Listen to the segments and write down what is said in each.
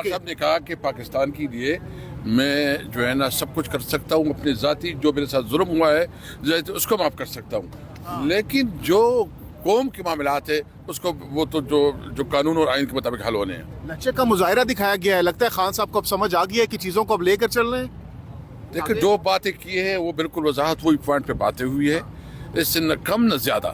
کہ صاحب نے کہا کہ پاکستان کے لیے میں جو ہے نا سب کچھ کر سکتا ہوں، اپنے ذاتی جو میرے ساتھ ظلم ہوا ہے اس کو معاف کر سکتا ہوں، لیکن جو قوم کے معاملات ہے اس کو وہ تو جو قانون اور آئین کے مطابق حل ہونے ہیں۔ لچک کا مظاہرہ دکھایا گیا ہے، لگتا ہے خان صاحب کو اب سمجھ آ گئی ہے کہ چیزوں کو اب لے کر چل رہے ہیں۔ دیکھیں جو باتیں کی ہیں وہ بالکل وضاحت وہی پوائنٹ پہ باتیں ہوئی ہے، اس سے نہ کم نہ زیادہ۔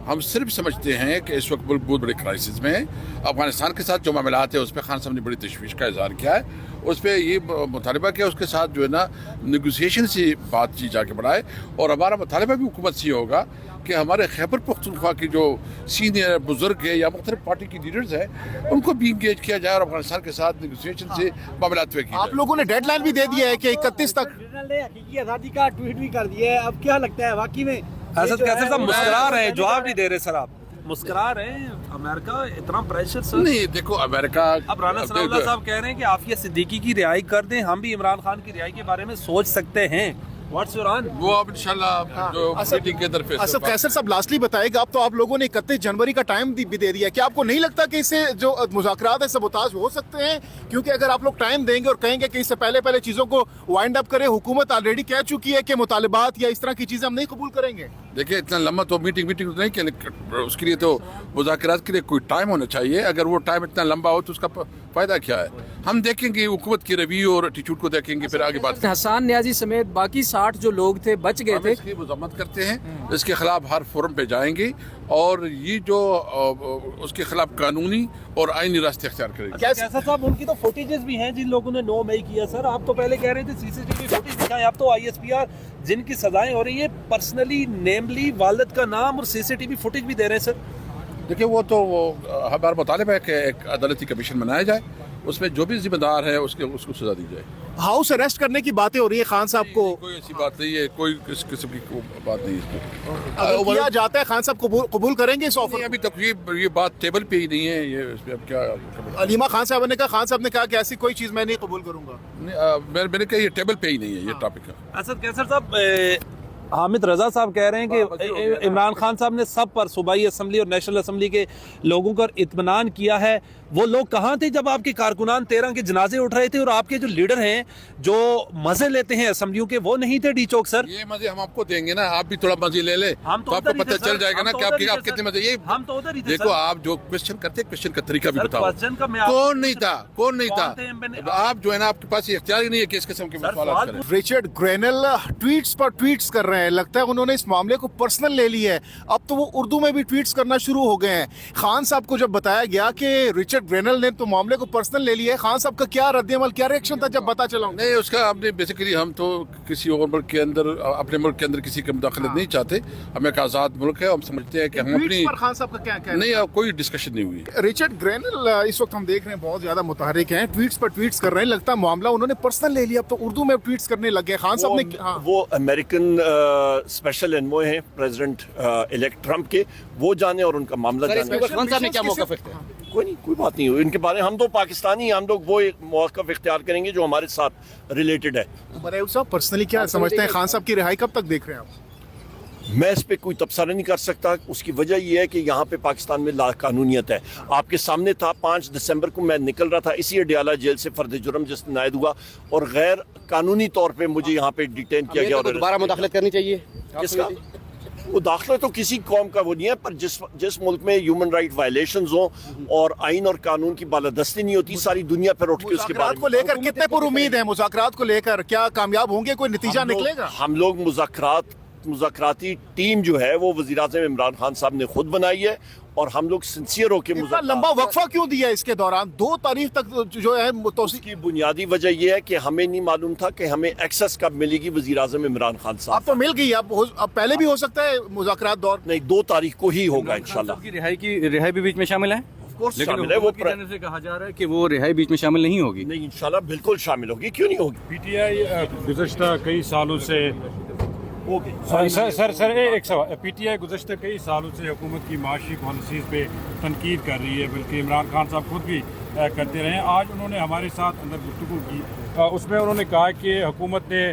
ہم صرف سمجھتے ہیں کہ اس وقت ملک بہت بڑے کرائسس میں ہے، افغانستان کے ساتھ جو معاملات ہیں اس پہ خان صاحب نے بڑی تشویش کا اظہار کیا ہے، اس پہ یہ مطالبہ کیا اس کے ساتھ جو ہے نا نیگوسیشن سے بات کی جا کے بڑھائے، اور ہمارا مطالبہ بھی حکومت سے یہ ہوگا کہ ہمارے خیبر پختونخوا کے جو سینئر بزرگ ہیں یا مختلف پارٹی کی لیڈرز ہیں ان کو بھی انگیج کیا جائے اور افغانستان کے ساتھ نیگوسیشن سے معاملات طے کیے جائے۔ آپ لوگوں نے ڈیڈ لائن بھی دے دیا ہے کہ 31 تک حقیقی آزادی کا ٹویٹ بھی کر دیا ہے، اب کیا لگتا ہے واقعی میں حضرت قیصر صاحب مسکرا رہے ہیں، جواب نہیں دے رہے سر، آپ مسکرا رہے ہیں، امریکہ اتنا پریشر سر۔ نہیں دیکھو امریکہ اب رانا ثناء اللہ صاحب کہہ رہے ہیں کہ عافیہ صدیقی کی رہائی کر دیں، ہم بھی عمران خان کی رہائی کے بارے میں سوچ سکتے ہیں۔ واٹس یور آن؟ وہ اب انشاءاللہ جو میٹنگ کے اندر اسد قیصر صاحب لاسٹلی بتائے گا، اب تو آپ لوگوں نے 31 جنوری کا ٹائم بھی دے دیا ہے، کیا آپ کو نہیں لگتا کہ اس سے جو مذاکرات ہے سبوتاژ ہو سکتے ہیں؟ کیونکہ اگر آپ لوگ ٹائم دیں گے اور کہیں گے کہ اس سے پہلے چیزوں کو وائنڈ اپ کریں، حکومت آلریڈی کہہ چکی ہے کہ مطالبات یا اس طرح کی چیزیں ہم نہیں قبول کریں گے۔ دیکھیں اتنا لمبا تو میٹنگ نہیں کہ اس کے لیے تو مذاکرات کے لیے کوئی ٹائم ہونا چاہیے، اگر وہ ٹائم اتنا لمبا ہو تو اس کا فائدہ کیا ہے؟ ہم دیکھیں گے حکومت کی رویہ اور ایٹیٹیوڈ کو دیکھیں گے، پھر آگے بات۔ حسان نیازی سمیت باقی 60 جو لوگ تھے بچ گئے تھے، اس کی مذمت کرتے ہیں، اس کے خلاف ہر فورم پہ جائیں گے اور یہ جو اس کے خلاف قانونی اور آئینی راستے اختیار کریں گے۔ کیسر صاحب ان کی تو فوٹیجز بھی ہیں جن لوگوں نے 9 مئی کیا سر، آپ تو پہلے کہہ رہے تھے CCTV فوٹیج دکھائیں، آپ تو ISPR جن کی سزائیں ہو رہی ہیں پرسنلی نیملی والد کا نام اور CCTV فوٹیج بھی دے رہے ہیں سر۔ دیکھیں وہ تو ہمارا مطالبہ ہے کہ ایک عدالتی کمیشن بنایا جائے، اس میں جو بھی ذمہ دار ہے اس کو سزا دی جائے۔ ہاؤس اریسٹ کرنے کی باتیں ہو رہی ہیں خان صاحب کو، کوئی ایسی بات نہیں ہے، کوئی اس قسم کی بات نہیں ہے اس اگر میں۔ کیا جاتا ہے خان صاحب قبول کریں گے اس آفر؟ ابھی تک یہ بات ٹیبل پہ ہی نہیں ہے، یہ اس پہ اب کیا۔ علیمہ خان صاحب نے کہا کہ ایسی کوئی چیز میں نہیں قبول کروں گا۔ میں نے کہا یہ ٹیبل پہ ہی نہیں ہے، یہ ٹاپک ہے۔ اسد قیصر صاحب، حامد رضا صاحب کہہ رہے ہیں کہ عمران خان صاحب نے سب پر صوبائی اسمبلی اور نیشنل اسمبلی کے لوگوں کا اطمینان کیا ہے۔ وہ لوگ کہاں تھے جب آپ کے کارکنان 13 کے جنازے اٹھ رہے تھے، اور آپ کے جو لیڈر ہیں جو مزے لیتے ہیں اسمبلیوں کے وہ نہیں تھے ڈی چوک سر؟ یہ مزے ہم آپ کو دیں گے نا، آپ بھی تھوڑا مزے لے لیں تو آپ کو پتہ چل جائے گا نا کہ آپ کتنے مزے۔ یہ ہم تو ادھر ہی تھے۔ دیکھو آپ جو کوشچن کرتے کوشچن کا طریقہ بھی بتاؤ، کون نہیں تھا؟ آپ جو ہے نا آپ کے پاس یہ اختیار ہی نہیں ہے کہ اس قسم کے سوالات کریں۔ رچرڈ گرینل ٹویٹس پر ٹویٹس کر رہے ہیں، لگتا ہے انہوں نے اس معاملے کو پرسنل لے لی ہے، اب تو وہ اردو میں بھی ٹویٹس کرنا شروع ہو گئے ہیں۔ خان صاحب کو جب بتایا گیا کہ رچرڈ گرینل نے تو معاملے کو پرسنل لے لیا ہے، خان صاحب کا کیا رد عمل، کیا ریئیکشن تھا جب پتا چلا؟ نہیں اس کا ہم نے بیسیکلی ہم تو کسی اور ملک کے اندر اپنے ملک کے اندر کسی کی مداخلت نہیں چاہتے، ہم ایک آزاد ملک ہے، ہم سمجھتے ہیں کہ ہم اپنی خان صاحب کا کیا کہنا؟ نہیں کوئی ڈسکشن نہیں ہوئی۔ رچرڈ گرینل اس وقت ہم دیکھ رہے ہیں بہت زیادہ متحرک ہیں، ٹویٹس پر ٹویٹس کر رہے ہیں، لگتا ہے معاملہ انہوں نے پرسنل لے لیا، اب تو اردو میں ٹویٹس کرنے لگے خان صاحب نے۔ وہ امریکن اسپیشل انوائے ہیں پریزیڈنٹ الیکٹ ٹرمپ کے، وہ جانے اور ان کا معاملہ جانے۔ خان صاحب نے کیا موقف اختیار؟ کوئی نہیں، کوئی بات نہیں ہوئی ان کے بارے میں، ہم تو پاکستانی ہیں، ہم لوگ وہ ایک موقف اختیار کریں گے جو ہمارے ساتھ ریلیٹڈ ہے۔ بریو صاحب پرسنلی کیا سمجھتے ہیں خان صاحب کی رہائی کب تک دیکھ رہے ہیں آپ؟ میں اس پہ کوئی تبصرہ نہیں کر سکتا، اس کی وجہ یہ ہے کہ یہاں پہ پاکستان میں لا قانونیت ہے۔ آپ کے سامنے تھا 5 دسمبر کو میں نکل رہا تھا اسی اڈیالہ جیل سے فرد جرم جس میں عائد ہوا، اور غیر قانونی طور پہ مجھے یہاں پہ ڈیٹین کیا گیا۔ اور دوبارہ مداخلت کرنی چاہیے کس کا؟ وہ داخلہ تو کسی قوم کا وہ نہیں ہے، پر جس ملک میں ہیومن رائٹ وائلیشنز ہوں اور آئین اور قانون کی بالادستی نہیں ہوتی، ساری دنیا پھر اٹھ کے اس کے بارے مذاکرات کو لے کر کتنے پر امید ہیں؟ مذاکرات کو لے کر کیا کامیاب ہوں گے؟ کوئی نتیجہ نکلے گا؟ ہم لوگ مذاکراتی ٹیم جو ہے وہ وزیر اعظم عمران خان صاحب نے خود بنائی ہے، اور ہم لوگ سنسیئر ہو کے اتنا لمبا وقفہ کیوں دیا اس کے دوران 2 تاریخ تک جو ہے اس کی بنیادی وجہ یہ ہے کہ ہمیں نہیں معلوم تھا کہ ہمیں ایکسس کب ملے گی وزیر اعظم عمران خان اب صاحب۔ تو مل گئی، اب پہلے بھی ہو سکتا ہے مذاکرات دور؟ نہیں، 2 تاریخ کو ہی ہوگا انشاءاللہ۔ رہائی بھی بیچ میں شامل ہے، لیکن شامل ہے، وہ حکومت کی جانب سے کہا جا رہا ہے کہ وہ رہائی بیچ میں شامل نہیں ہوگی۔ نہیں انشاءاللہ بالکل شامل ہوگی، کیوں نہیں ہوگی؟ PTI گزشتہ کئی سالوں سے سر ایک سوال، PTI گزشتہ کئی سالوں سے حکومت کی معاشی پالیسیز پہ تنقید کر رہی ہے، بلکہ عمران خان صاحب خود بھی کرتے رہے ہیں۔ آج انہوں نے ہمارے ساتھ اندر گفتگو کی، اس میں انہوں نے کہا کہ حکومت نے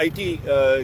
IT